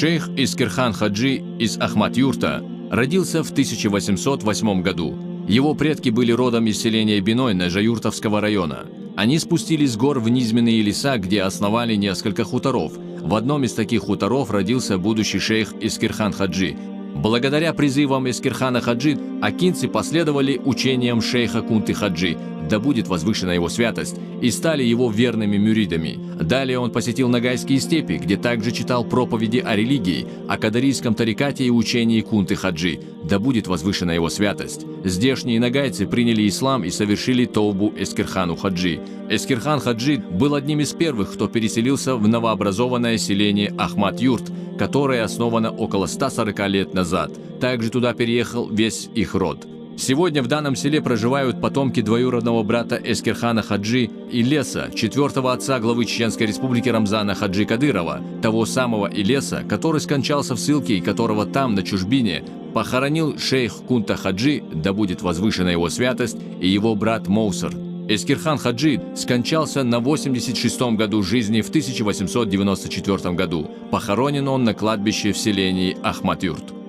Шейх Искирхан Хаджи из Ахмат-Юрта родился в 1808 году. Его предки были родом из селения Биной Нажаюртовского района. Они спустились с гор в низменные леса, где основали несколько хуторов. В одном из таких хуторов родился будущий шейх Искирхан Хаджи. Благодаря призывам Искирхана Хаджи акинцы последовали учениям шейха Кунты Хаджи, да будет возвышена его святость, и стали его верными мюридами. Далее он посетил Ногайские степи, где также читал проповеди о религии, о кадарийском тарикате и учении Кунты Хаджи, да будет возвышена его святость. Здешние ногайцы приняли ислам и совершили тоубу Искирхану Хаджи. Искирхан Хаджи был одним из первых, кто переселился в новообразованное селение Ахмат-Юрт, которое основано около 140 лет назад. Также туда переехал весь их род. Сегодня в данном селе проживают потомки двоюродного брата Искирхана Хаджи Илеса, четвертого отца главы Чеченской республики Рамзана Хаджи Кадырова, того самого Илеса, который скончался в ссылке и которого там, на чужбине, похоронил шейх Кунта Хаджи, да будет возвышена его святость, и его брат Моусар. Искирхан Хаджи скончался на 86-м году жизни в 1894 году. Похоронен он на кладбище в селении Ахмат-Юрт.